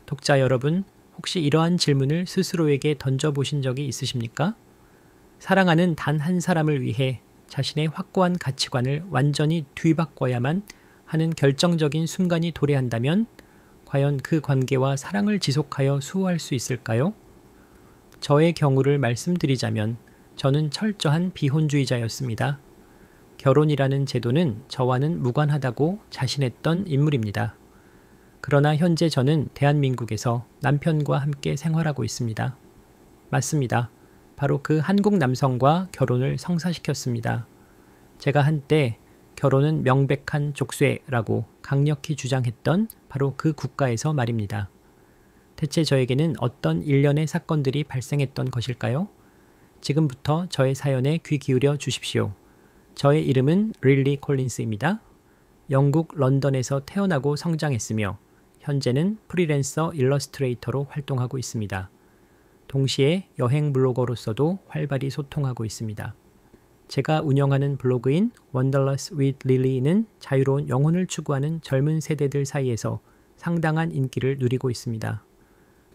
독자 여러분, 혹시 이러한 질문을 스스로에게 던져보신 적이 있으십니까? 사랑하는 단 한 사람을 위해 자신의 확고한 가치관을 완전히 뒤바꿔야만 하는 결정적인 순간이 도래한다면 과연 그 관계와 사랑을 지속하여 수호할 수 있을까요? 저의 경우를 말씀드리자면 저는 철저한 비혼주의자였습니다. 결혼이라는 제도는 저와는 무관하다고 자신했던 인물입니다. 그러나 현재 저는 대한민국에서 남편과 함께 생활하고 있습니다. 맞습니다. 바로 그 한국 남성과 결혼을 성사시켰습니다. 제가 한때 결혼은 명백한 족쇄라고 강력히 주장했던 바로 그 국가에서 말입니다. 대체 저에게는 어떤 일련의 사건들이 발생했던 것일까요? 지금부터 저의 사연에 귀 기울여 주십시오. 저의 이름은 릴리 콜린스입니다. 영국 런던에서 태어나고 성장했으며 현재는 프리랜서 일러스트레이터로 활동하고 있습니다. 동시에 여행 블로거로서도 활발히 소통하고 있습니다. 제가 운영하는 블로그인 Wanderlust with Lily는 자유로운 영혼을 추구하는 젊은 세대들 사이에서 상당한 인기를 누리고 있습니다.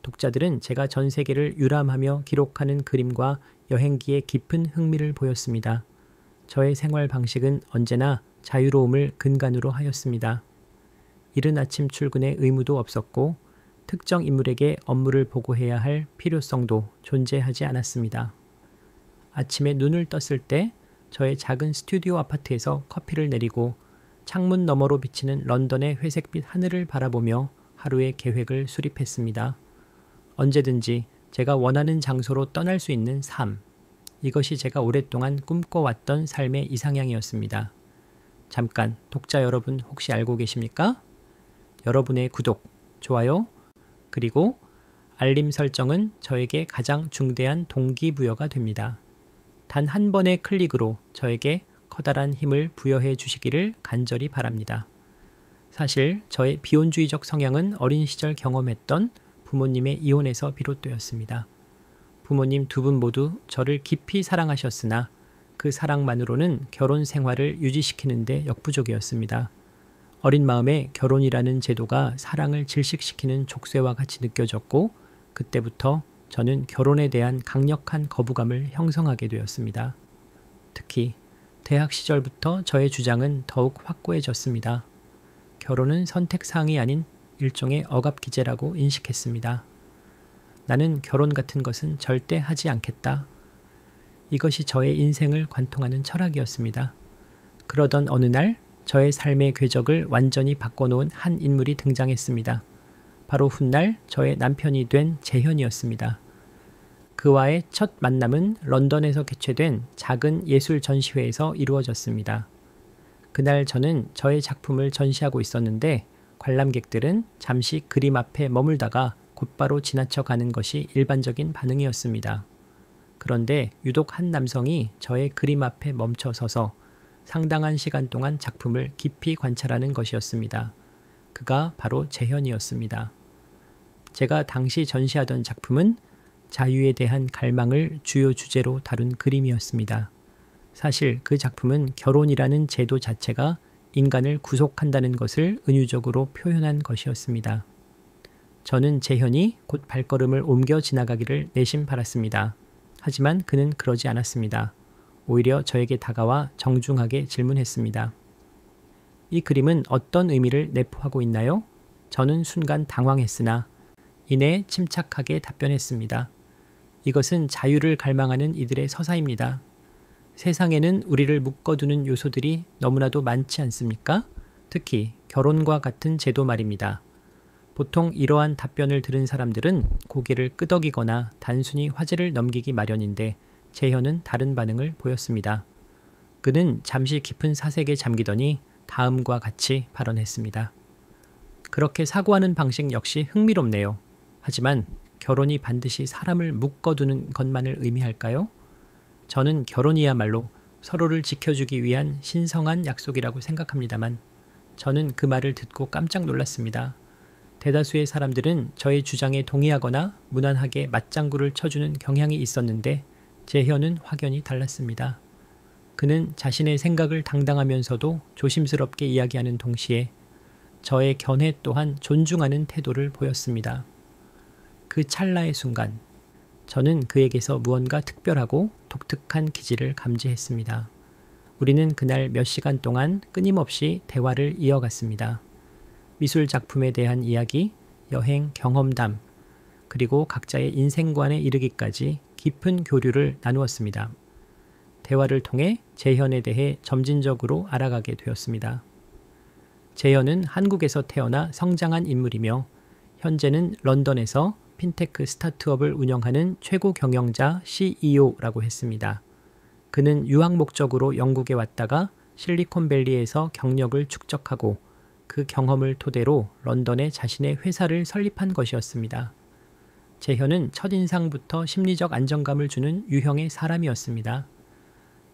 독자들은 제가 전 세계를 유람하며 기록하는 그림과 여행기에 깊은 흥미를 보였습니다. 저의 생활 방식은 언제나 자유로움을 근간으로 하였습니다. 이른 아침 출근의 의무도 없었고 특정 인물에게 업무를 보고해야 할 필요성도 존재하지 않았습니다. 아침에 눈을 떴을 때 저의 작은 스튜디오 아파트에서 커피를 내리고 창문 너머로 비치는 런던의 회색빛 하늘을 바라보며 하루의 계획을 수립했습니다. 언제든지 제가 원하는 장소로 떠날 수 있는 삶. 이것이 제가 오랫동안 꿈꿔왔던 삶의 이상향이었습니다. 잠깐, 독자 여러분 혹시 알고 계십니까? 여러분의 구독, 좋아요, 그리고 알림 설정은 저에게 가장 중대한 동기부여가 됩니다. 단 한 번의 클릭으로 저에게 커다란 힘을 부여해 주시기를 간절히 바랍니다. 사실 저의 비혼주의적 성향은 어린 시절 경험했던 부모님의 이혼에서 비롯되었습니다. 부모님 두 분 모두 저를 깊이 사랑하셨으나 그 사랑만으로는 결혼 생활을 유지시키는 데 역부족이었습니다. 어린 마음에 결혼이라는 제도가 사랑을 질식시키는 족쇄와 같이 느껴졌고 그때부터 저는 결혼에 대한 강력한 거부감을 형성하게 되었습니다. 특히 대학 시절부터 저의 주장은 더욱 확고해졌습니다. 결혼은 선택사항이 아닌 일종의 억압기제라고 인식했습니다. 나는 결혼 같은 것은 절대 하지 않겠다. 이것이 저의 인생을 관통하는 철학이었습니다. 그러던 어느 날 저의 삶의 궤적을 완전히 바꿔놓은 한 인물이 등장했습니다. 바로 훗날 저의 남편이 된 재현이었습니다. 그와의 첫 만남은 런던에서 개최된 작은 예술 전시회에서 이루어졌습니다. 그날 저는 저의 작품을 전시하고 있었는데 관람객들은 잠시 그림 앞에 머물다가 곧바로 지나쳐 가는 것이 일반적인 반응이었습니다. 그런데 유독 한 남성이 저의 그림 앞에 멈춰 서서 상당한 시간 동안 작품을 깊이 관찰하는 것이었습니다. 그가 바로 재현이었습니다. 제가 당시 전시하던 작품은 자유에 대한 갈망을 주요 주제로 다룬 그림이었습니다. 사실 그 작품은 결혼이라는 제도 자체가 인간을 구속한다는 것을 은유적으로 표현한 것이었습니다. 저는 재현이 곧 발걸음을 옮겨 지나가기를 내심 바랐습니다. 하지만 그는 그러지 않았습니다. 오히려 저에게 다가와 정중하게 질문했습니다. 이 그림은 어떤 의미를 내포하고 있나요? 저는 순간 당황했으나 이내 침착하게 답변했습니다. 이것은 자유를 갈망하는 이들의 서사입니다. 세상에는 우리를 묶어두는 요소들이 너무나도 많지 않습니까? 특히 결혼과 같은 제도 말입니다. 보통 이러한 답변을 들은 사람들은 고개를 끄덕이거나 단순히 화제를 넘기기 마련인데 재현은 다른 반응을 보였습니다. 그는 잠시 깊은 사색에 잠기더니 다음과 같이 발언했습니다. 그렇게 사고하는 방식 역시 흥미롭네요. 하지만 결혼이 반드시 사람을 묶어두는 것만을 의미할까요? 저는 결혼이야말로 서로를 지켜주기 위한 신성한 약속이라고 생각합니다만 저는 그 말을 듣고 깜짝 놀랐습니다. 대다수의 사람들은 저의 주장에 동의하거나 무난하게 맞장구를 쳐주는 경향이 있었는데 재현은 확연히 달랐습니다. 그는 자신의 생각을 당당하면서도 조심스럽게 이야기하는 동시에 저의 견해 또한 존중하는 태도를 보였습니다. 그 찰나의 순간 저는 그에게서 무언가 특별하고 독특한 기질을 감지했습니다. 우리는 그날 몇 시간 동안 끊임없이 대화를 이어갔습니다. 미술 작품에 대한 이야기, 여행 경험담, 그리고 각자의 인생관에 이르기까지 깊은 교류를 나누었습니다. 대화를 통해 재현에 대해 점진적으로 알아가게 되었습니다. 재현은 한국에서 태어나 성장한 인물이며 현재는 런던에서 핀테크 스타트업을 운영하는 최고 경영자 CEO라고 했습니다. 그는 유학 목적으로 영국에 왔다가 실리콘밸리에서 경력을 축적하고 그 경험을 토대로 런던에 자신의 회사를 설립한 것이었습니다. 재현은 첫인상부터 심리적 안정감을 주는 유형의 사람이었습니다.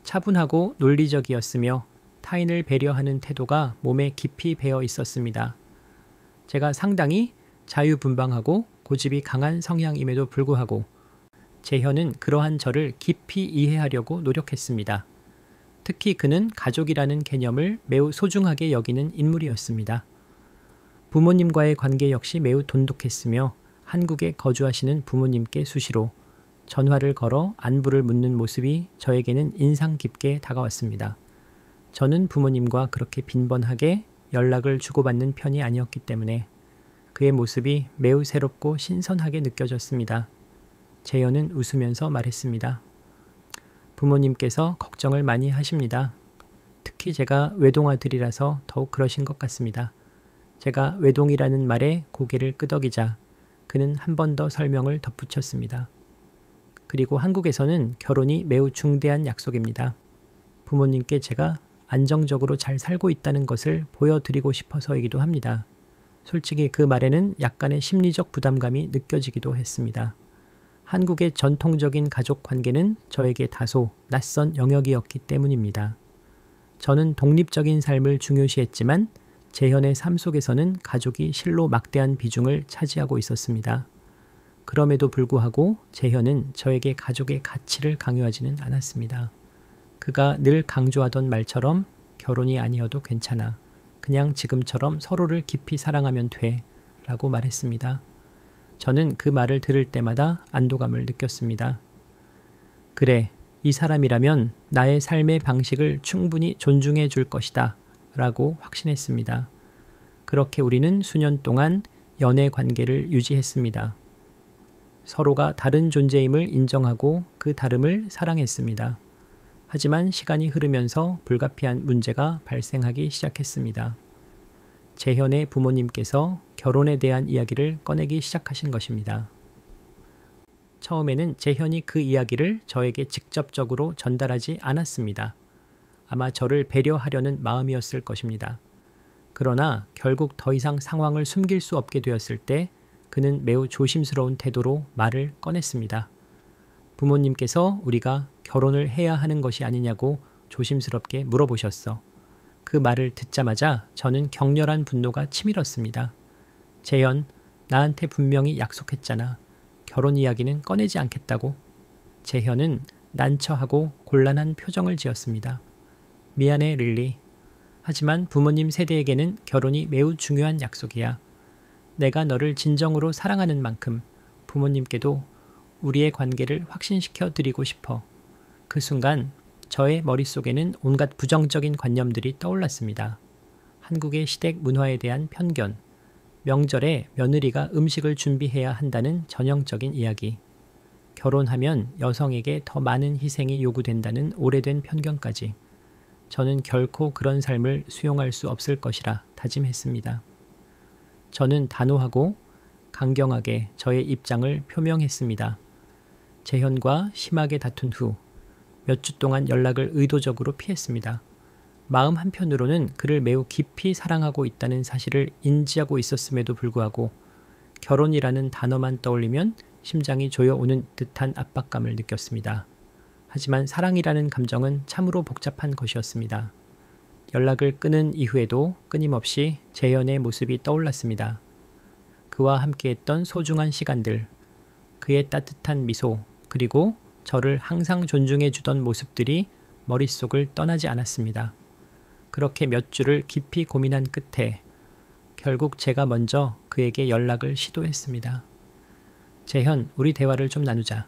차분하고 논리적이었으며 타인을 배려하는 태도가 몸에 깊이 배어 있었습니다. 제가 상당히 자유분방하고 고집이 강한 성향임에도 불구하고 재현은 그러한 저를 깊이 이해하려고 노력했습니다. 특히 그는 가족이라는 개념을 매우 소중하게 여기는 인물이었습니다. 부모님과의 관계 역시 매우 돈독했으며 한국에 거주하시는 부모님께 수시로 전화를 걸어 안부를 묻는 모습이 저에게는 인상 깊게 다가왔습니다. 저는 부모님과 그렇게 빈번하게 연락을 주고받는 편이 아니었기 때문에 그의 모습이 매우 새롭고 신선하게 느껴졌습니다. 재현은 웃으면서 말했습니다. 부모님께서 걱정을 많이 하십니다. 특히 제가 외동아들이라서 더욱 그러신 것 같습니다. 제가 외동이라는 말에 고개를 끄덕이자 그는 한 번 더 설명을 덧붙였습니다. 그리고 한국에서는 결혼이 매우 중대한 약속입니다. 부모님께 제가 안정적으로 잘 살고 있다는 것을 보여드리고 싶어서이기도 합니다. 솔직히 그 말에는 약간의 심리적 부담감이 느껴지기도 했습니다. 한국의 전통적인 가족 관계는 저에게 다소 낯선 영역이었기 때문입니다. 저는 독립적인 삶을 중요시했지만 재현의 삶 속에서는 가족이 실로 막대한 비중을 차지하고 있었습니다. 그럼에도 불구하고 재현은 저에게 가족의 가치를 강요하지는 않았습니다. 그가 늘 강조하던 말처럼 결혼이 아니어도 괜찮아. 그냥 지금처럼 서로를 깊이 사랑하면 돼. 라고 말했습니다. 저는 그 말을 들을 때마다 안도감을 느꼈습니다. 그래, 이 사람이라면 나의 삶의 방식을 충분히 존중해 줄 것이다. 라고 확신했습니다. 그렇게 우리는 수년 동안 연애 관계를 유지했습니다. 서로가 다른 존재임을 인정하고 그 다름을 사랑했습니다. 하지만 시간이 흐르면서 불가피한 문제가 발생하기 시작했습니다. 재현의 부모님께서 결혼에 대한 이야기를 꺼내기 시작하신 것입니다. 처음에는 재현이 그 이야기를 저에게 직접적으로 전달하지 않았습니다. 아마 저를 배려하려는 마음이었을 것입니다. 그러나 결국 더 이상 상황을 숨길 수 없게 되었을 때 그는 매우 조심스러운 태도로 말을 꺼냈습니다. 부모님께서 우리가 결혼을 해야 하는 것이 아니냐고 조심스럽게 물어보셨어. 그 말을 듣자마자 저는 격렬한 분노가 치밀었습니다. 재현, 나한테 분명히 약속했잖아. 결혼 이야기는 꺼내지 않겠다고. 재현은 난처하고 곤란한 표정을 지었습니다. 미안해, 릴리. 하지만 부모님 세대에게는 결혼이 매우 중요한 약속이야. 내가 너를 진정으로 사랑하는 만큼 부모님께도 우리의 관계를 확신시켜 드리고 싶어. 그 순간 저의 머릿속에는 온갖 부정적인 관념들이 떠올랐습니다. 한국의 시댁 문화에 대한 편견, 명절에 며느리가 음식을 준비해야 한다는 전형적인 이야기, 결혼하면 여성에게 더 많은 희생이 요구된다는 오래된 편견까지 저는 결코 그런 삶을 수용할 수 없을 것이라 다짐했습니다. 저는 단호하고 강경하게 저의 입장을 표명했습니다. 재현과 심하게 다툰 후 몇 주 동안 연락을 의도적으로 피했습니다. 마음 한편으로는 그를 매우 깊이 사랑하고 있다는 사실을 인지하고 있었음에도 불구하고 결혼이라는 단어만 떠올리면 심장이 조여오는 듯한 압박감을 느꼈습니다. 하지만 사랑이라는 감정은 참으로 복잡한 것이었습니다. 연락을 끊은 이후에도 끊임없이 재현의 모습이 떠올랐습니다. 그와 함께했던 소중한 시간들, 그의 따뜻한 미소, 그리고 저를 항상 존중해 주던 모습들이 머릿속을 떠나지 않았습니다. 그렇게 몇 주를 깊이 고민한 끝에 결국 제가 먼저 그에게 연락을 시도했습니다. 재현, 우리 대화를 좀 나누자.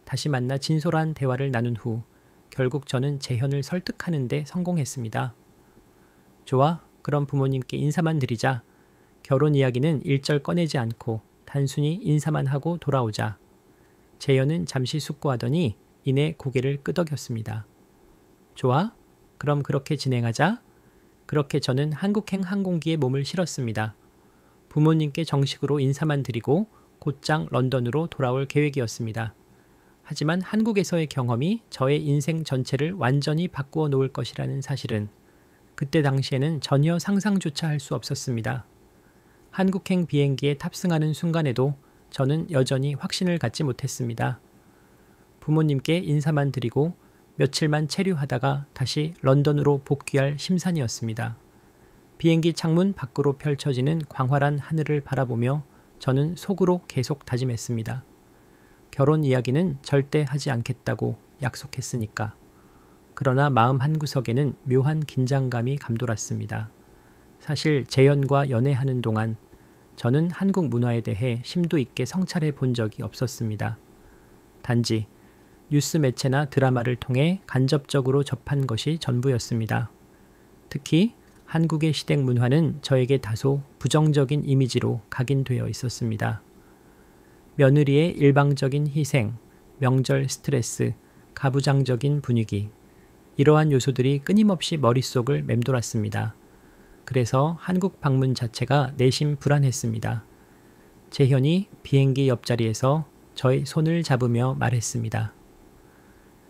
다시 만나 진솔한 대화를 나눈 후 결국 저는 재현을 설득하는 데 성공했습니다. 좋아, 그럼 부모님께 인사만 드리자. 결혼 이야기는 일절 꺼내지 않고 단순히 인사만 하고 돌아오자. 재현은 잠시 숙고하더니 이내 고개를 끄덕였습니다. 좋아, 그럼 그렇게 진행하자. 그렇게 저는 한국행 항공기에 몸을 실었습니다. 부모님께 정식으로 인사만 드리고 곧장 런던으로 돌아올 계획이었습니다. 하지만 한국에서의 경험이 저의 인생 전체를 완전히 바꾸어 놓을 것이라는 사실은 그때 당시에는 전혀 상상조차 할 수 없었습니다. 한국행 비행기에 탑승하는 순간에도 저는 여전히 확신을 갖지 못했습니다. 부모님께 인사만 드리고 며칠만 체류하다가 다시 런던으로 복귀할 심산이었습니다. 비행기 창문 밖으로 펼쳐지는 광활한 하늘을 바라보며 저는 속으로 계속 다짐했습니다. 결혼 이야기는 절대 하지 않겠다고 약속했으니까. 그러나 마음 한구석에는 묘한 긴장감이 감돌았습니다. 사실 재현과 연애하는 동안 저는 한국 문화에 대해 심도 있게 성찰해 본 적이 없었습니다. 단지 뉴스 매체나 드라마를 통해 간접적으로 접한 것이 전부였습니다. 특히 한국의 시댁 문화는 저에게 다소 부정적인 이미지로 각인되어 있었습니다. 며느리의 일방적인 희생, 명절 스트레스, 가부장적인 분위기, 이러한 요소들이 끊임없이 머릿속을 맴돌았습니다. 그래서 한국 방문 자체가 내심 불안했습니다. 재현이 비행기 옆자리에서 저의 손을 잡으며 말했습니다.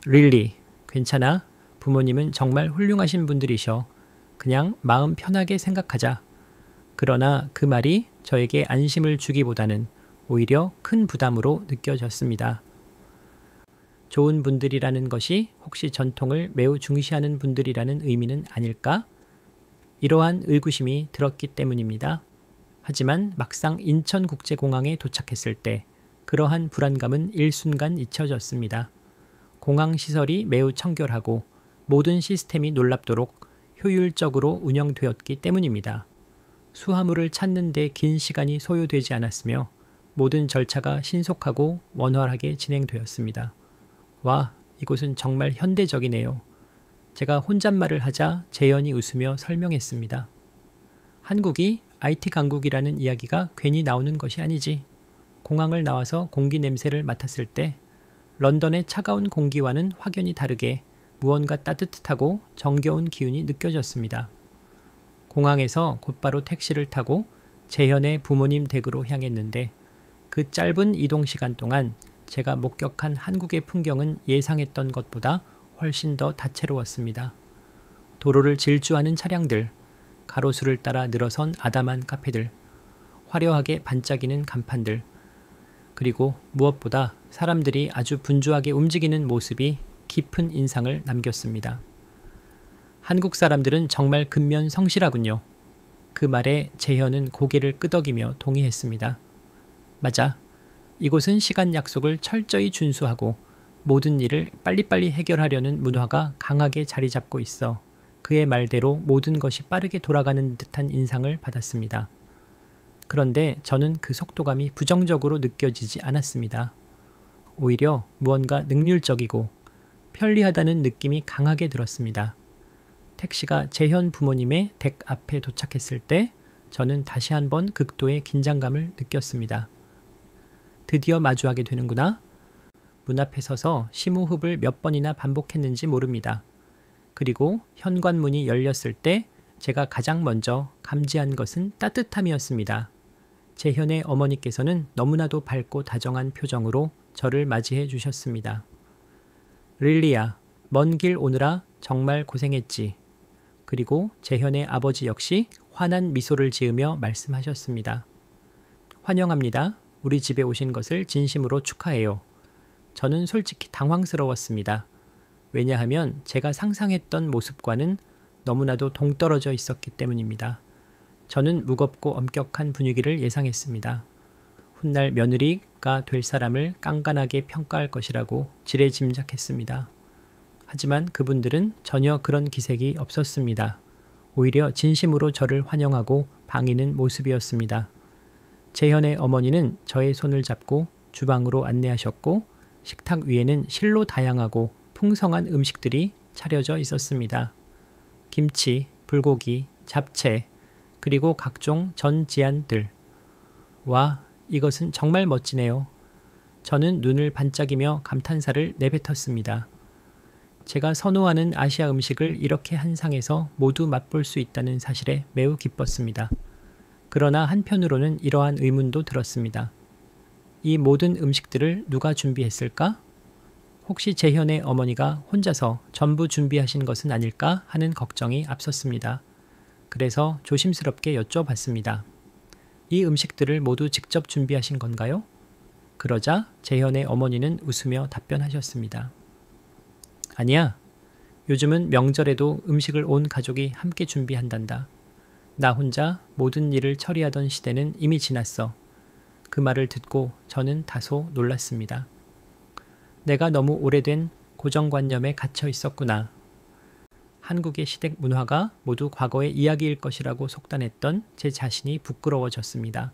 릴리, 괜찮아. 부모님은 정말 훌륭하신 분들이셔. 그냥 마음 편하게 생각하자. 그러나 그 말이 저에게 안심을 주기보다는 오히려 큰 부담으로 느껴졌습니다. 좋은 분들이라는 것이 혹시 전통을 매우 중시하는 분들이라는 의미는 아닐까? 이러한 의구심이 들었기 때문입니다. 하지만 막상 인천국제공항에 도착했을 때 그러한 불안감은 일순간 잊혀졌습니다. 공항 시설이 매우 청결하고 모든 시스템이 놀랍도록 효율적으로 운영되었기 때문입니다. 수화물을 찾는 데 긴 시간이 소요되지 않았으며 모든 절차가 신속하고 원활하게 진행되었습니다. 와, 이곳은 정말 현대적이네요. 제가 혼잣말을 하자 재현이 웃으며 설명했습니다. 한국이 IT 강국이라는 이야기가 괜히 나오는 것이 아니지. 공항을 나와서 공기 냄새를 맡았을 때 런던의 차가운 공기와는 확연히 다르게 무언가 따뜻하고 정겨운 기운이 느껴졌습니다. 공항에서 곧바로 택시를 타고 재현의 부모님 댁으로 향했는데 그 짧은 이동 시간 동안 제가 목격한 한국의 풍경은 예상했던 것보다 훨씬 더 다채로웠습니다. 도로를 질주하는 차량들, 가로수를 따라 늘어선 아담한 카페들, 화려하게 반짝이는 간판들, 그리고 무엇보다 사람들이 아주 분주하게 움직이는 모습이 깊은 인상을 남겼습니다. 한국 사람들은 정말 근면 성실하군요. 그 말에 재현은 고개를 끄덕이며 동의했습니다. 맞아. 이곳은 시간 약속을 철저히 준수하고 모든 일을 빨리빨리 해결하려는 문화가 강하게 자리 잡고 있어 그의 말대로 모든 것이 빠르게 돌아가는 듯한 인상을 받았습니다. 그런데 저는 그 속도감이 부정적으로 느껴지지 않았습니다. 오히려 무언가 능률적이고 편리하다는 느낌이 강하게 들었습니다. 택시가 재현 부모님의 댁 앞에 도착했을 때 저는 다시 한번 극도의 긴장감을 느꼈습니다. 드디어 마주하게 되는구나. 문 앞에 서서 심호흡을 몇 번이나 반복했는지 모릅니다. 그리고 현관문이 열렸을 때 제가 가장 먼저 감지한 것은 따뜻함이었습니다. 재현의 어머니께서는 너무나도 밝고 다정한 표정으로 저를 맞이해 주셨습니다. 릴리야, 먼 길 오느라 정말 고생했지. 그리고 재현의 아버지 역시 환한 미소를 지으며 말씀하셨습니다. 환영합니다. 우리 집에 오신 것을 진심으로 축하해요. 저는 솔직히 당황스러웠습니다. 왜냐하면 제가 상상했던 모습과는 너무나도 동떨어져 있었기 때문입니다. 저는 무겁고 엄격한 분위기를 예상했습니다. 훗날 며느리가 될 사람을 깐깐하게 평가할 것이라고 지레짐작했습니다. 하지만 그분들은 전혀 그런 기색이 없었습니다. 오히려 진심으로 저를 환영하고 반기는 모습이었습니다. 재현의 어머니는 저의 손을 잡고 주방으로 안내하셨고 식탁 위에는 실로 다양하고 풍성한 음식들이 차려져 있었습니다. 김치, 불고기, 잡채, 그리고 각종 전지안들. 와, 이것은 정말 멋지네요. 저는 눈을 반짝이며 감탄사를 내뱉었습니다. 제가 선호하는 아시아 음식을 이렇게 한 상에서 모두 맛볼 수 있다는 사실에 매우 기뻤습니다. 그러나 한편으로는 이러한 의문도 들었습니다. 이 모든 음식들을 누가 준비했을까? 혹시 재현의 어머니가 혼자서 전부 준비하신 것은 아닐까 하는 걱정이 앞섰습니다. 그래서 조심스럽게 여쭤봤습니다. 이 음식들을 모두 직접 준비하신 건가요? 그러자 재현의 어머니는 웃으며 답변하셨습니다. 아니야. 요즘은 명절에도 음식을 온 가족이 함께 준비한단다. 나 혼자 모든 일을 처리하던 시대는 이미 지났어. 그 말을 듣고 저는 다소 놀랐습니다. 내가 너무 오래된 고정관념에 갇혀 있었구나. 한국의 시댁 문화가 모두 과거의 이야기일 것이라고 속단했던 제 자신이 부끄러워졌습니다.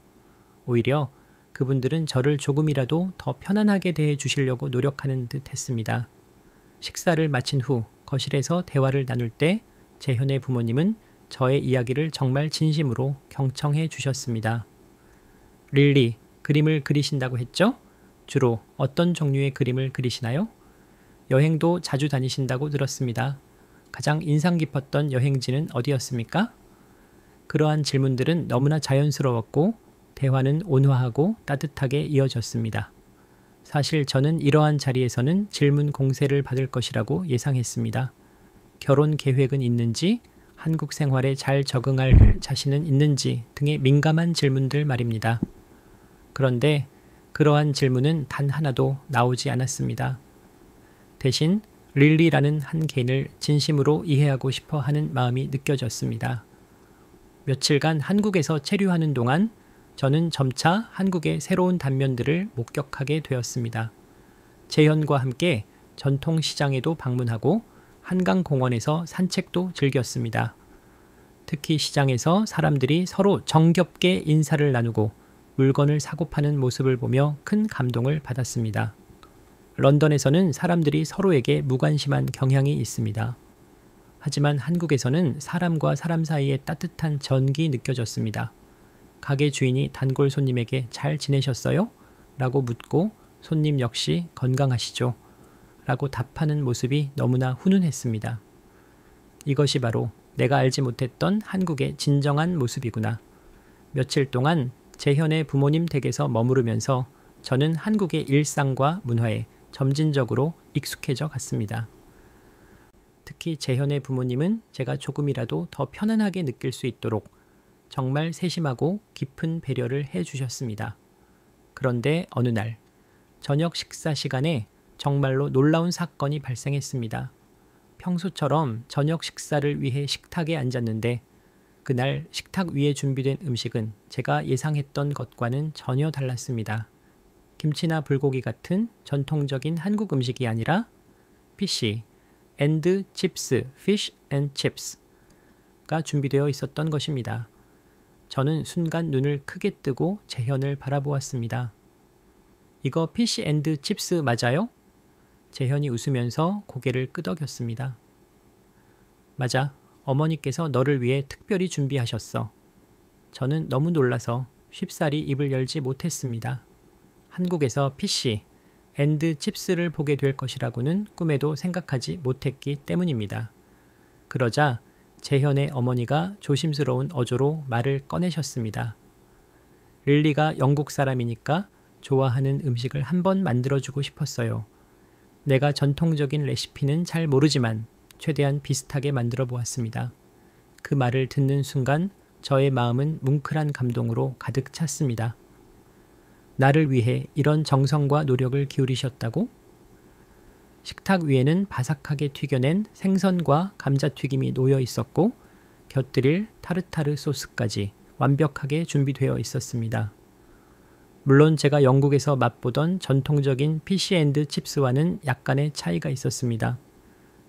오히려 그분들은 저를 조금이라도 더 편안하게 대해 주시려고 노력하는 듯 했습니다. 식사를 마친 후 거실에서 대화를 나눌 때 재현의 부모님은 저의 이야기를 정말 진심으로 경청해 주셨습니다. 릴리, 그림을 그리신다고 했죠? 주로 어떤 종류의 그림을 그리시나요? 여행도 자주 다니신다고 들었습니다. 가장 인상 깊었던 여행지는 어디였습니까? 그러한 질문들은 너무나 자연스러웠고 대화는 온화하고 따뜻하게 이어졌습니다. 사실 저는 이러한 자리에서는 질문 공세를 받을 것이라고 예상했습니다. 결혼 계획은 있는지, 한국 생활에 잘 적응할 자신은 있는지 등의 민감한 질문들 말입니다. 그런데 그러한 질문은 단 하나도 나오지 않았습니다. 대신 릴리라는 한 개인을 진심으로 이해하고 싶어 하는 마음이 느껴졌습니다. 며칠간 한국에서 체류하는 동안 저는 점차 한국의 새로운 단면들을 목격하게 되었습니다. 재현과 함께 전통시장에도 방문하고 한강공원에서 산책도 즐겼습니다. 특히 시장에서 사람들이 서로 정겹게 인사를 나누고 물건을 사고 파는 모습을 보며 큰 감동을 받았습니다. 런던에서는 사람들이 서로에게 무관심한 경향이 있습니다. 하지만 한국에서는 사람과 사람 사이에 따뜻한 전기 느껴졌습니다. 가게 주인이 단골 손님에게 잘 지내셨어요? 라고 묻고 손님 역시 건강하시죠? 라고 답하는 모습이 너무나 훈훈했습니다. 이것이 바로 내가 알지 못했던 한국의 진정한 모습이구나. 며칠 동안 재현의 부모님 댁에서 머무르면서 저는 한국의 일상과 문화에 점진적으로 익숙해져 갔습니다. 특히 재현의 부모님은 제가 조금이라도 더 편안하게 느낄 수 있도록 정말 세심하고 깊은 배려를 해주셨습니다. 그런데 어느 날 저녁 식사 시간에 정말로 놀라운 사건이 발생했습니다. 평소처럼 저녁 식사를 위해 식탁에 앉았는데 그날 식탁 위에 준비된 음식은 제가 예상했던 것과는 전혀 달랐습니다. 김치나 불고기 같은 전통적인 한국 음식이 아니라 피쉬 앤드 칩스, fish and chips가 준비되어 있었던 것입니다. 저는 순간 눈을 크게 뜨고 재현을 바라보았습니다. 이거 피쉬 앤드 칩스 맞아요? 재현이 웃으면서 고개를 끄덕였습니다. 맞아. 어머니께서 너를 위해 특별히 준비하셨어. 저는 너무 놀라서 쉽사리 입을 열지 못했습니다. 한국에서 피쉬 앤드 칩스를 보게 될 것이라고는 꿈에도 생각하지 못했기 때문입니다. 그러자 재현의 어머니가 조심스러운 어조로 말을 꺼내셨습니다. 릴리가 영국 사람이니까 좋아하는 음식을 한번 만들어주고 싶었어요. 내가 전통적인 레시피는 잘 모르지만 최대한 비슷하게 만들어 보았습니다. 그 말을 듣는 순간 저의 마음은 뭉클한 감동으로 가득 찼습니다. 나를 위해 이런 정성과 노력을 기울이셨다고? 식탁 위에는 바삭하게 튀겨낸 생선과 감자튀김이 놓여 있었고 곁들일 타르타르 소스까지 완벽하게 준비되어 있었습니다. 물론 제가 영국에서 맛보던 전통적인 피쉬앤드 칩스와는 약간의 차이가 있었습니다.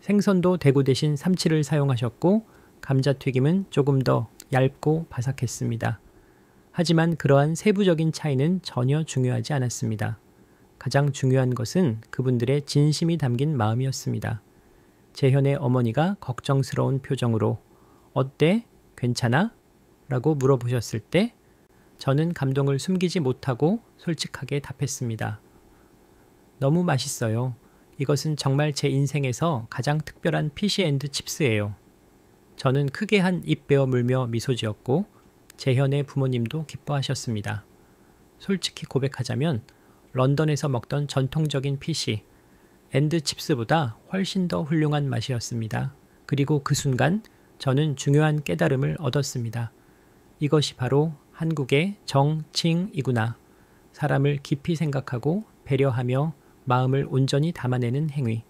생선도 대구 대신 삼치를 사용하셨고 감자튀김은 조금 더 얇고 바삭했습니다. 하지만 그러한 세부적인 차이는 전혀 중요하지 않았습니다. 가장 중요한 것은 그분들의 진심이 담긴 마음이었습니다. 재현의 어머니가 걱정스러운 표정으로 "어때? 괜찮아?" 라고 물어보셨을 때 저는 감동을 숨기지 못하고 솔직하게 답했습니다. "너무 맛있어요. 이것은 정말 제 인생에서 가장 특별한 피쉬앤드칩스예요." 저는 크게 한 입 베어 물며 미소 지었고 재현의 부모님도 기뻐하셨습니다. 솔직히 고백하자면 런던에서 먹던 전통적인 피쉬 앤드 칩스보다 훨씬 더 훌륭한 맛이었습니다. 그리고 그 순간 저는 중요한 깨달음을 얻었습니다. 이것이 바로 한국의 정칭이구나. 사람을 깊이 생각하고 배려하며 마음을 온전히 담아내는 행위.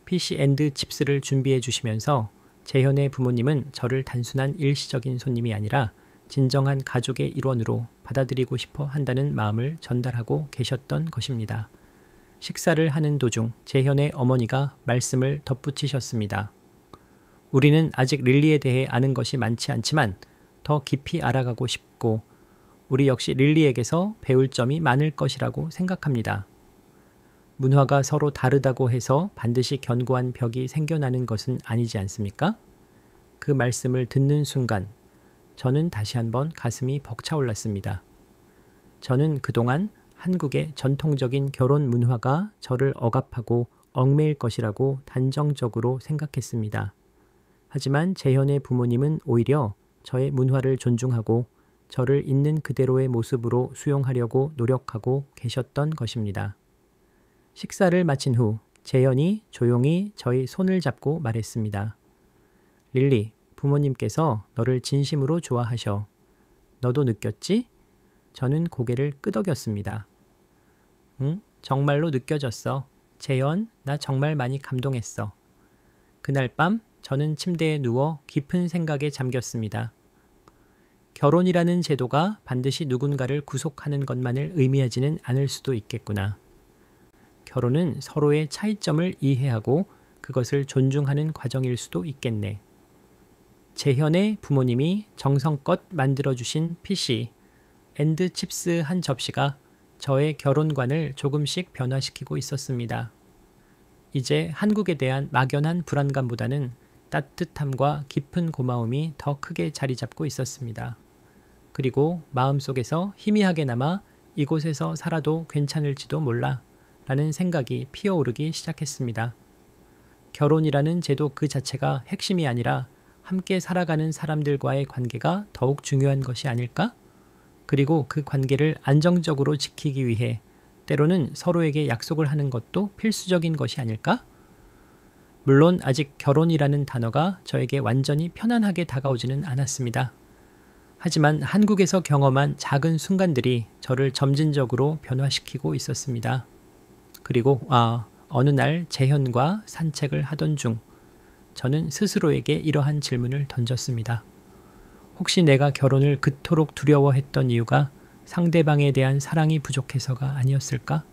피쉬 앤드 칩스를 준비해 주시면서 재현의 부모님은 저를 단순한 일시적인 손님이 아니라 진정한 가족의 일원으로 받아들이고 싶어 한다는 마음을 전달하고 계셨던 것입니다. 식사를 하는 도중 재현의 어머니가 말씀을 덧붙이셨습니다. "우리는 아직 릴리에 대해 아는 것이 많지 않지만 더 깊이 알아가고 싶고 우리 역시 릴리에게서 배울 점이 많을 것이라고 생각합니다." 문화가 서로 다르다고 해서 반드시 견고한 벽이 생겨나는 것은 아니지 않습니까? 그 말씀을 듣는 순간 저는 다시 한번 가슴이 벅차올랐습니다. 저는 그동안 한국의 전통적인 결혼 문화가 저를 억압하고 얽매일 것이라고 단정적으로 생각했습니다. 하지만 재현의 부모님은 오히려 저의 문화를 존중하고 저를 있는 그대로의 모습으로 수용하려고 노력하고 계셨던 것입니다. 식사를 마친 후 재현이 조용히 저의 손을 잡고 말했습니다. "릴리, 부모님께서 너를 진심으로 좋아하셔. 너도 느꼈지?" 저는 고개를 끄덕였습니다. "응, 정말로 느껴졌어. 재현, 나 정말 많이 감동했어." 그날 밤 저는 침대에 누워 깊은 생각에 잠겼습니다. 결혼이라는 제도가 반드시 누군가를 구속하는 것만을 의미하지는 않을 수도 있겠구나. 결혼은 서로의 차이점을 이해하고 그것을 존중하는 과정일 수도 있겠네. 재현의 부모님이 정성껏 만들어주신 피쉬 앤드 칩스 한 접시가 저의 결혼관을 조금씩 변화시키고 있었습니다. 이제 한국에 대한 막연한 불안감보다는 따뜻함과 깊은 고마움이 더 크게 자리 잡고 있었습니다. 그리고 마음속에서 희미하게나마 이곳에서 살아도 괜찮을지도 몰라 라는 생각이 피어오르기 시작했습니다. 결혼이라는 제도 그 자체가 핵심이 아니라 함께 살아가는 사람들과의 관계가 더욱 중요한 것이 아닐까? 그리고 그 관계를 안정적으로 지키기 위해 때로는 서로에게 약속을 하는 것도 필수적인 것이 아닐까? 물론 아직 결혼이라는 단어가 저에게 완전히 편안하게 다가오지는 않았습니다. 하지만 한국에서 경험한 작은 순간들이 저를 점진적으로 변화시키고 있었습니다. 그리고 어느 날 재현과 산책을 하던 중 저는 스스로에게 이러한 질문을 던졌습니다. 혹시 내가 결혼을 그토록 두려워했던 이유가 상대방에 대한 사랑이 부족해서가 아니었을까?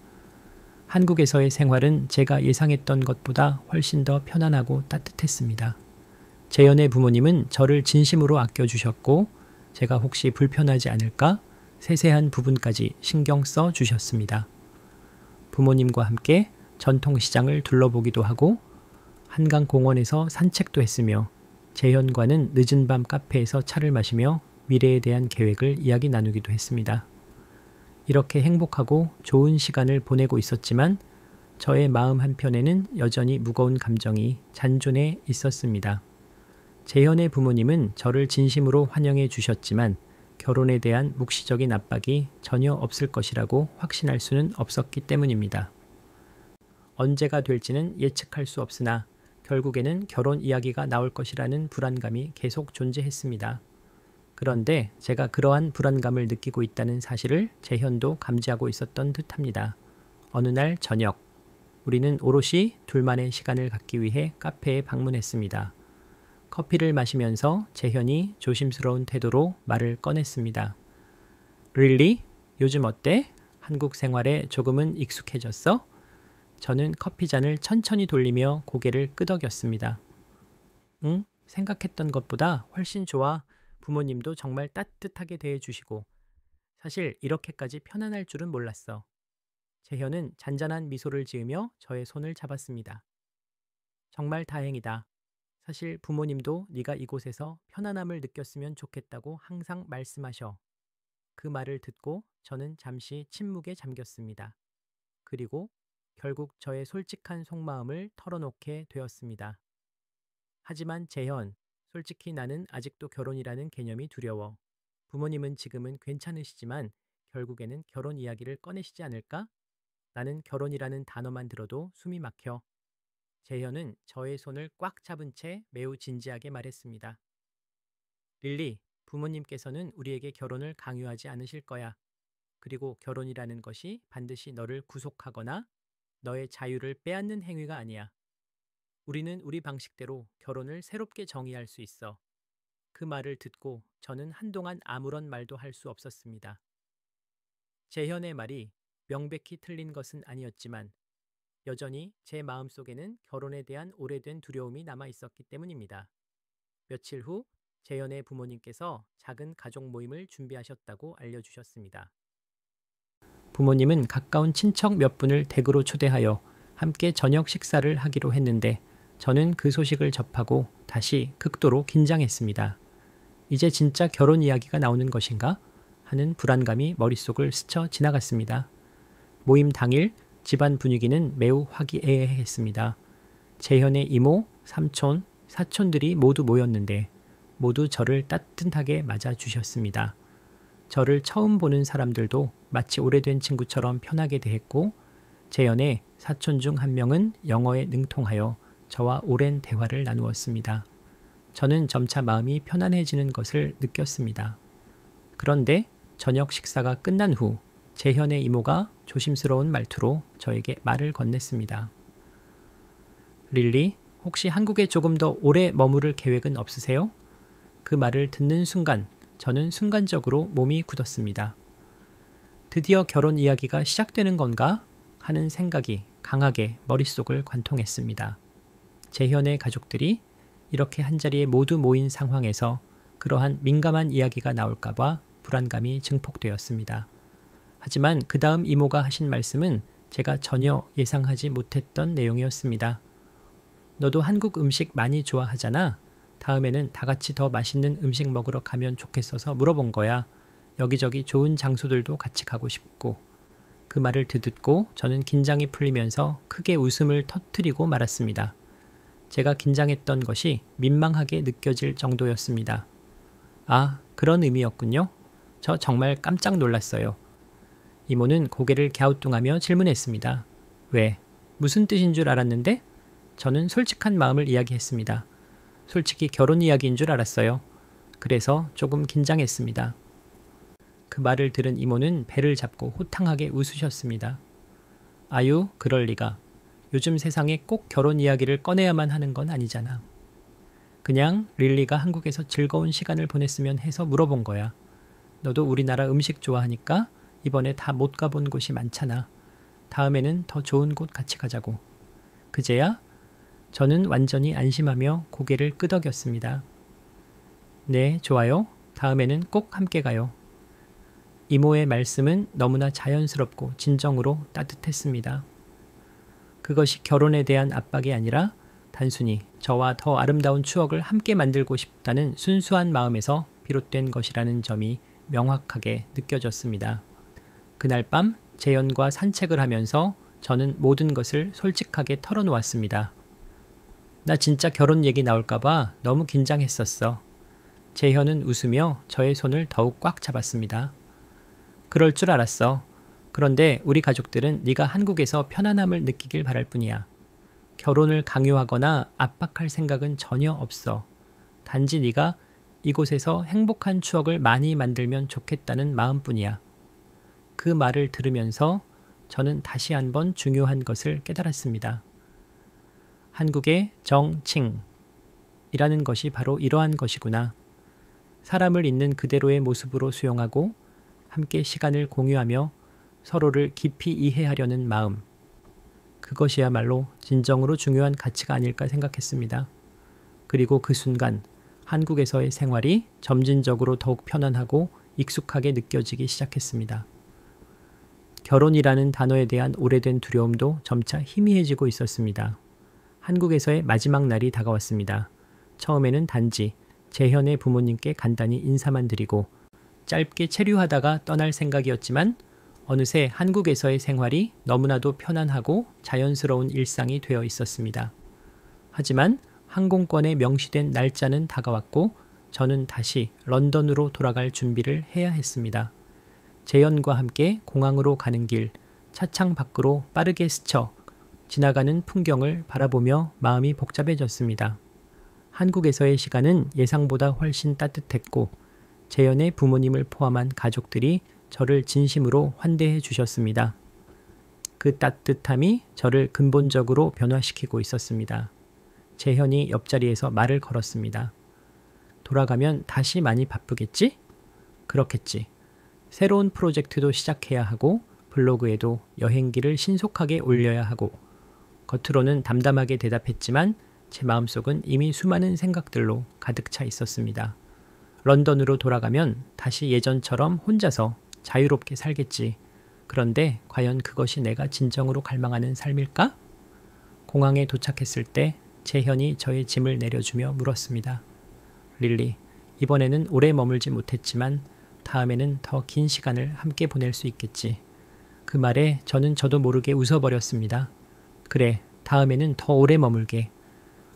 한국에서의 생활은 제가 예상했던 것보다 훨씬 더 편안하고 따뜻했습니다. 재현의 부모님은 저를 진심으로 아껴주셨고 제가 혹시 불편하지 않을까 세세한 부분까지 신경 써 주셨습니다. 부모님과 함께 전통시장을 둘러보기도 하고 한강공원에서 산책도 했으며 재현과는 늦은 밤 카페에서 차를 마시며 미래에 대한 계획을 이야기 나누기도 했습니다. 이렇게 행복하고 좋은 시간을 보내고 있었지만 저의 마음 한편에는 여전히 무거운 감정이 잔존해 있었습니다. 재현의 부모님은 저를 진심으로 환영해 주셨지만 결혼에 대한 묵시적인 압박이 전혀 없을 것이라고 확신할 수는 없었기 때문입니다. 언제가 될지는 예측할 수 없으나 결국에는 결혼 이야기가 나올 것이라는 불안감이 계속 존재했습니다. 그런데 제가 그러한 불안감을 느끼고 있다는 사실을 재현도 감지하고 있었던 듯합니다. 어느 날 저녁, 우리는 오롯이 둘만의 시간을 갖기 위해 카페에 방문했습니다. 커피를 마시면서 재현이 조심스러운 태도로 말을 꺼냈습니다. "릴리? 요즘 어때? 한국 생활에 조금은 익숙해졌어?" 저는 커피잔을 천천히 돌리며 고개를 끄덕였습니다. "응, 생각했던 것보다 훨씬 좋아. 부모님도 정말 따뜻하게 대해주시고 사실 이렇게까지 편안할 줄은 몰랐어. 재현은 잔잔한 미소를 지으며 저의 손을 잡았습니다. 정말 다행이다. 사실 부모님도 네가 이곳에서 편안함을 느꼈으면 좋겠다고 항상 말씀하셔. 그 말을 듣고 저는 잠시 침묵에 잠겼습니다. 그리고 결국 저의 솔직한 속마음을 털어놓게 되었습니다. 하지만 재현, 솔직히 나는 아직도 결혼이라는 개념이 두려워. 부모님은 지금은 괜찮으시지만 결국에는 결혼 이야기를 꺼내시지 않을까? 나는 결혼이라는 단어만 들어도 숨이 막혀. 재현은 저의 손을 꽉 잡은 채 매우 진지하게 말했습니다. 릴리, 부모님께서는 우리에게 결혼을 강요하지 않으실 거야. 그리고 결혼이라는 것이 반드시 너를 구속하거나 너의 자유를 빼앗는 행위가 아니야. 우리는 우리 방식대로 결혼을 새롭게 정의할 수 있어. 그 말을 듣고 저는 한동안 아무런 말도 할 수 없었습니다. 재현의 말이 명백히 틀린 것은 아니었지만 여전히 제 마음속에는 결혼에 대한 오래된 두려움이 남아 있었기 때문입니다. 며칠 후 재현의 부모님께서 작은 가족 모임을 준비하셨다고 알려주셨습니다. 부모님은 가까운 친척 몇 분을 댁으로 초대하여 함께 저녁 식사를 하기로 했는데 저는 그 소식을 접하고 다시 극도로 긴장했습니다. 이제 진짜 결혼 이야기가 나오는 것인가? 하는 불안감이 머릿속을 스쳐 지나갔습니다. 모임 당일 집안 분위기는 매우 화기애애했습니다. 재현의 이모, 삼촌, 사촌들이 모두 모였는데 모두 저를 따뜻하게 맞아주셨습니다. 저를 처음 보는 사람들도 마치 오래된 친구처럼 편하게 대했고 재현의 사촌 중 한 명은 영어에 능통하여 저와 오랜 대화를 나누었습니다. 저는 점차 마음이 편안해지는 것을 느꼈습니다. 그런데 저녁 식사가 끝난 후 재현의 이모가 조심스러운 말투로 저에게 말을 건넸습니다. 릴리, 혹시 한국에 조금 더 오래 머무를 계획은 없으세요? 그 말을 듣는 순간 저는 순간적으로 몸이 굳었습니다. 드디어 결혼 이야기가 시작되는 건가? 하는 생각이 강하게 머릿속을 관통했습니다. 재현의 가족들이 이렇게 한자리에 모두 모인 상황에서 그러한 민감한 이야기가 나올까봐 불안감이 증폭되었습니다. 하지만 그 다음 이모가 하신 말씀은 제가 전혀 예상하지 못했던 내용이었습니다. 너도 한국 음식 많이 좋아하잖아. 다음에는 다 같이 더 맛있는 음식 먹으러 가면 좋겠어서 물어본 거야. 여기저기 좋은 장소들도 같이 가고 싶고. 그 말을 듣고 저는 긴장이 풀리면서 크게 웃음을 터뜨리고 말았습니다. 제가 긴장했던 것이 민망하게 느껴질 정도였습니다. 아, 그런 의미였군요. 저 정말 깜짝 놀랐어요. 이모는 고개를 갸우뚱하며 질문했습니다. 왜? 무슨 뜻인 줄 알았는데? 저는 솔직한 마음을 이야기했습니다. 솔직히 결혼 이야기인 줄 알았어요. 그래서 조금 긴장했습니다. 그 말을 들은 이모는 배를 잡고 호탕하게 웃으셨습니다. 아유, 그럴 리가. 요즘 세상에 꼭 결혼 이야기를 꺼내야만 하는 건 아니잖아. 그냥 릴리가 한국에서 즐거운 시간을 보냈으면 해서 물어본 거야. 너도 우리나라 음식 좋아하니까 이번에 다 못 가본 곳이 많잖아. 다음에는 더 좋은 곳 같이 가자고. 그제야? 저는 완전히 안심하며 고개를 끄덕였습니다. 네, 좋아요. 다음에는 꼭 함께 가요. 이모의 말씀은 너무나 자연스럽고 진정으로 따뜻했습니다. 그것이 결혼에 대한 압박이 아니라 단순히 저와 더 아름다운 추억을 함께 만들고 싶다는 순수한 마음에서 비롯된 것이라는 점이 명확하게 느껴졌습니다. 그날 밤 재현과 산책을 하면서 저는 모든 것을 솔직하게 털어놓았습니다. 나 진짜 결혼 얘기 나올까봐 너무 긴장했었어. 재현은 웃으며 저의 손을 더욱 꽉 잡았습니다. 그럴 줄 알았어. 그런데 우리 가족들은 네가 한국에서 편안함을 느끼길 바랄 뿐이야. 결혼을 강요하거나 압박할 생각은 전혀 없어. 단지 네가 이곳에서 행복한 추억을 많이 만들면 좋겠다는 마음뿐이야. 그 말을 들으면서 저는 다시 한번 중요한 것을 깨달았습니다. 한국의 정칭이라는 것이 바로 이러한 것이구나. 사람을 있는 그대로의 모습으로 수용하고 함께 시간을 공유하며 서로를 깊이 이해하려는 마음. 그것이야말로 진정으로 중요한 가치가 아닐까 생각했습니다. 그리고 그 순간 한국에서의 생활이 점진적으로 더욱 편안하고 익숙하게 느껴지기 시작했습니다. 결혼이라는 단어에 대한 오래된 두려움도 점차 희미해지고 있었습니다. 한국에서의 마지막 날이 다가왔습니다. 처음에는 단지 재현의 부모님께 간단히 인사만 드리고 짧게 체류하다가 떠날 생각이었지만 어느새 한국에서의 생활이 너무나도 편안하고 자연스러운 일상이 되어 있었습니다. 하지만 항공권에 명시된 날짜는 다가왔고 저는 다시 런던으로 돌아갈 준비를 해야 했습니다. 재현과 함께 공항으로 가는 길, 차창 밖으로 빠르게 스쳐 지나가는 풍경을 바라보며 마음이 복잡해졌습니다. 한국에서의 시간은 예상보다 훨씬 따뜻했고 재현의 부모님을 포함한 가족들이 저를 진심으로 환대해 주셨습니다. 그 따뜻함이 저를 근본적으로 변화시키고 있었습니다. 재현이 옆자리에서 말을 걸었습니다. 돌아가면 다시 많이 바쁘겠지? 그렇겠지. 새로운 프로젝트도 시작해야 하고 블로그에도 여행기를 신속하게 올려야 하고 겉으로는 담담하게 대답했지만 제 마음속은 이미 수많은 생각들로 가득 차 있었습니다. 런던으로 돌아가면 다시 예전처럼 혼자서 자유롭게 살겠지. 그런데 과연 그것이 내가 진정으로 갈망하는 삶일까? 공항에 도착했을 때 재현이 저의 짐을 내려주며 물었습니다. 릴리, 이번에는 오래 머물지 못했지만 다음에는 더 긴 시간을 함께 보낼 수 있겠지. 그 말에 저도 모르게 웃어버렸습니다. 그래, 다음에는 더 오래 머물게.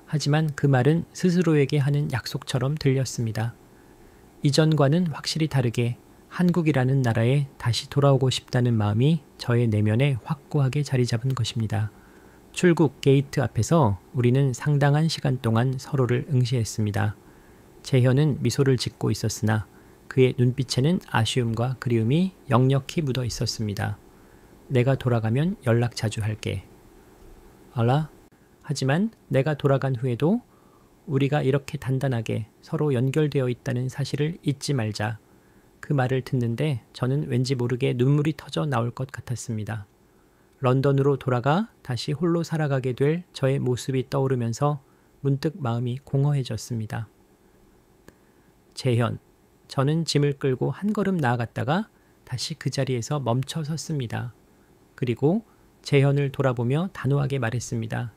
하지만 그 말은 스스로에게 하는 약속처럼 들렸습니다. 이전과는 확실히 다르게 한국이라는 나라에 다시 돌아오고 싶다는 마음이 저의 내면에 확고하게 자리 잡은 것입니다. 출국 게이트 앞에서 우리는 상당한 시간 동안 서로를 응시했습니다. 재현은 미소를 짓고 있었으나 그의 눈빛에는 아쉬움과 그리움이 역력히 묻어 있었습니다. 내가 돌아가면 연락 자주 할게. 알아? 하지만 내가 돌아간 후에도 우리가 이렇게 단단하게 서로 연결되어 있다는 사실을 잊지 말자. 그 말을 듣는데 저는 왠지 모르게 눈물이 터져 나올 것 같았습니다. 런던으로 돌아가 다시 홀로 살아가게 될 저의 모습이 떠오르면서 문득 마음이 공허해졌습니다. 재현, 저는 짐을 끌고 한 걸음 나아갔다가 다시 그 자리에서 멈춰 섰습니다. 그리고 재현을 돌아보며 단호하게 말했습니다.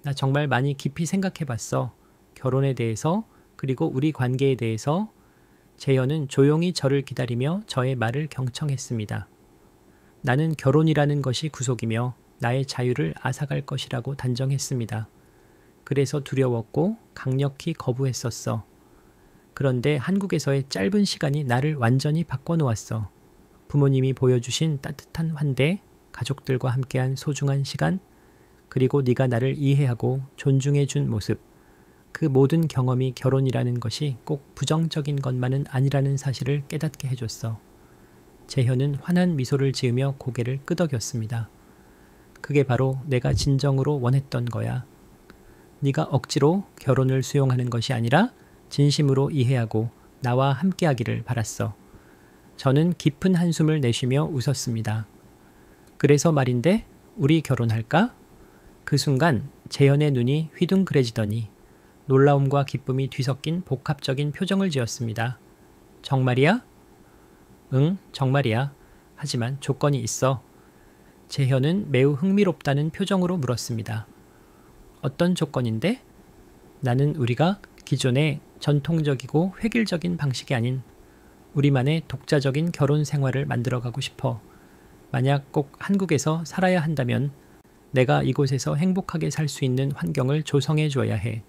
나 정말 많이 깊이 생각해봤어. 결혼에 대해서, 그리고 우리 관계에 대해서. 재현은 조용히 저를 기다리며 저의 말을 경청했습니다. 나는 결혼이라는 것이 구속이며 나의 자유를 앗아갈 것이라고 단정했습니다. 그래서 두려웠고 강력히 거부했었어. 그런데 한국에서의 짧은 시간이 나를 완전히 바꿔놓았어. 부모님이 보여주신 따뜻한 환대, 가족들과 함께한 소중한 시간, 그리고 네가 나를 이해하고 존중해준 모습, 그 모든 경험이 결혼이라는 것이 꼭 부정적인 것만은 아니라는 사실을 깨닫게 해줬어. 재현은 환한 미소를 지으며 고개를 끄덕였습니다. 그게 바로 내가 진정으로 원했던 거야. 네가 억지로 결혼을 수용하는 것이 아니라 진심으로 이해하고 나와 함께하기를 바랐어. 저는 깊은 한숨을 내쉬며 웃었습니다. 그래서 말인데 우리 결혼할까? 그 순간 재현의 눈이 휘둥그레지더니 놀라움과 기쁨이 뒤섞인 복합적인 표정을 지었습니다. 정말이야? 응, 정말이야. 하지만 조건이 있어. 재현은 매우 흥미롭다는 표정으로 물었습니다. 어떤 조건인데? 나는 우리가 기존의 전통적이고 획일적인 방식이 아닌 우리만의 독자적인 결혼 생활을 만들어가고 싶어. 만약 꼭 한국에서 살아야 한다면 내가 이곳에서 행복하게 살 수 있는 환경을 조성해 줘야 해.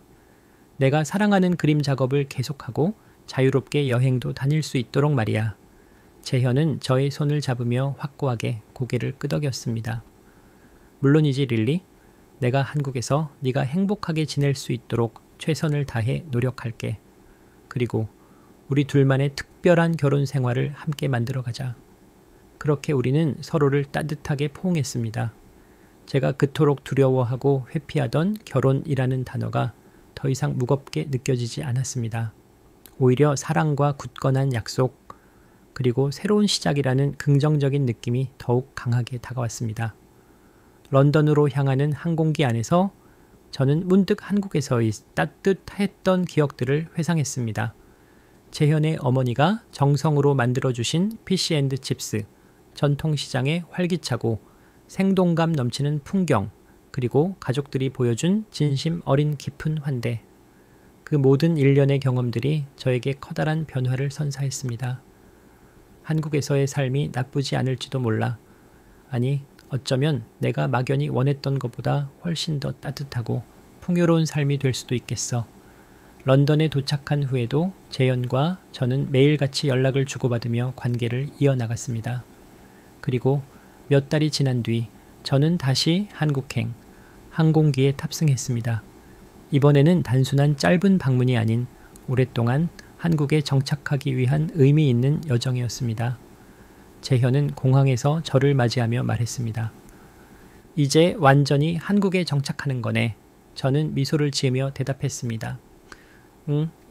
내가 사랑하는 그림 작업을 계속하고 자유롭게 여행도 다닐 수 있도록 말이야. 재현은 저의 손을 잡으며 확고하게 고개를 끄덕였습니다. 물론이지 릴리. 내가 한국에서 네가 행복하게 지낼 수 있도록 최선을 다해 노력할게. 그리고 우리 둘만의 특별한 결혼 생활을 함께 만들어가자. 그렇게 우리는 서로를 따뜻하게 포옹했습니다. 제가 그토록 두려워하고 회피하던 결혼이라는 단어가 더 이상 무겁게 느껴지지 않았습니다. 오히려 사랑과 굳건한 약속, 그리고 새로운 시작이라는 긍정적인 느낌이 더욱 강하게 다가왔습니다. 런던으로 향하는 항공기 안에서 저는 문득 한국에서의 따뜻했던 기억들을 회상했습니다. 재현의 어머니가 정성으로 만들어주신 피쉬앤칩스, 전통시장의 활기차고 생동감 넘치는 풍경, 그리고 가족들이 보여준 진심 어린 깊은 환대. 그 모든 일련의 경험들이 저에게 커다란 변화를 선사했습니다. 한국에서의 삶이 나쁘지 않을지도 몰라. 아니, 어쩌면 내가 막연히 원했던 것보다 훨씬 더 따뜻하고 풍요로운 삶이 될 수도 있겠어. 런던에 도착한 후에도 재현과 저는 매일같이 연락을 주고받으며 관계를 이어나갔습니다. 그리고 몇 달이 지난 뒤 저는 다시 한국행, 항공기에 탑승했습니다. 이번에는 단순한 짧은 방문이 아닌 오랫동안 한국에 정착하기 위한 의미 있는 여정이었습니다. 재현은 공항에서 저를 맞이하며 말했습니다. 이제 완전히 한국에 정착하는 거네. 저는 미소를 지으며 대답했습니다.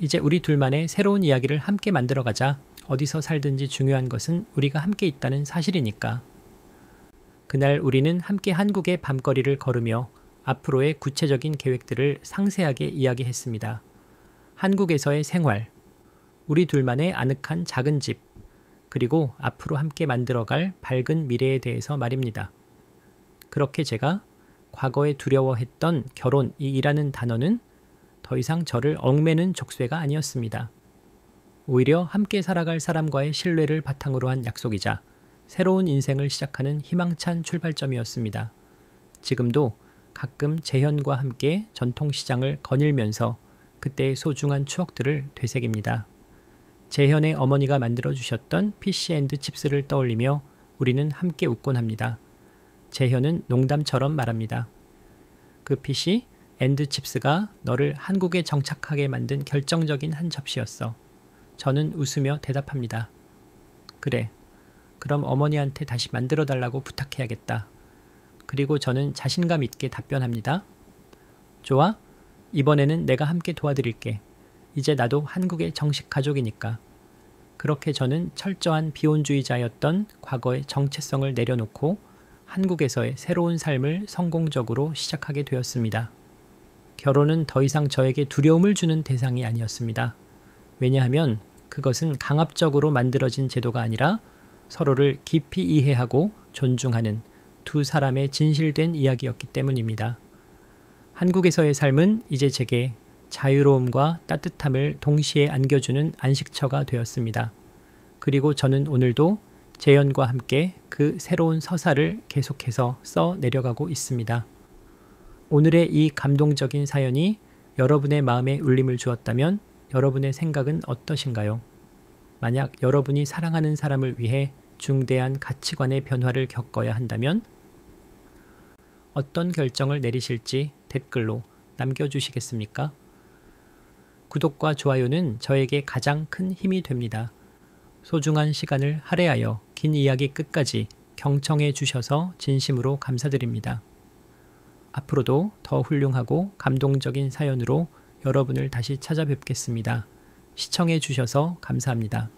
이제 우리 둘만의 새로운 이야기를 함께 만들어가자. 어디서 살든지 중요한 것은 우리가 함께 있다는 사실이니까. 그날 우리는 함께 한국의 밤거리를 걸으며 앞으로의 구체적인 계획들을 상세하게 이야기했습니다. 한국에서의 생활, 우리 둘만의 아늑한 작은 집, 그리고 앞으로 함께 만들어갈 밝은 미래에 대해서 말입니다. 그렇게 제가 과거에 두려워했던 결혼이라는 단어는 더 이상 저를 얽매는 족쇄가 아니었습니다. 오히려 함께 살아갈 사람과의 신뢰를 바탕으로 한 약속이자 새로운 인생을 시작하는 희망찬 출발점이었습니다. 지금도 가끔 재현과 함께 전통시장을 거닐면서 그때의 소중한 추억들을 되새깁니다. 재현의 어머니가 만들어주셨던 피쉬앤칩스를 떠올리며 우리는 함께 웃곤 합니다. 재현은 농담처럼 말합니다. 그 피쉬앤칩스가 너를 한국에 정착하게 만든 결정적인 한 접시였어. 저는 웃으며 대답합니다. 그래, 그럼 어머니한테 다시 만들어달라고 부탁해야겠다. 그리고 저는 자신감 있게 답변합니다. 좋아, 이번에는 내가 함께 도와드릴게. 이제 나도 한국의 정식 가족이니까. 그렇게 저는 철저한 비혼주의자였던 과거의 정체성을 내려놓고 한국에서의 새로운 삶을 성공적으로 시작하게 되었습니다. 결혼은 더 이상 저에게 두려움을 주는 대상이 아니었습니다. 왜냐하면 그것은 강압적으로 만들어진 제도가 아니라 서로를 깊이 이해하고 존중하는 두 사람의 진실된 이야기였기 때문입니다. 한국에서의 삶은 이제 제게 자유로움과 따뜻함을 동시에 안겨주는 안식처가 되었습니다. 그리고 저는 오늘도 재현과 함께 그 새로운 서사를 계속해서 써 내려가고 있습니다. 오늘의 이 감동적인 사연이 여러분의 마음에 울림을 주었다면 여러분의 생각은 어떠신가요? 만약 여러분이 사랑하는 사람을 위해 중대한 가치관의 변화를 겪어야 한다면 어떤 결정을 내리실지 댓글로 남겨주시겠습니까? 구독과 좋아요는 저에게 가장 큰 힘이 됩니다. 소중한 시간을 할애하여 긴 이야기 끝까지 경청해 주셔서 진심으로 감사드립니다. 앞으로도 더 훌륭하고 감동적인 사연으로 여러분을 다시 찾아뵙겠습니다. 시청해 주셔서 감사합니다.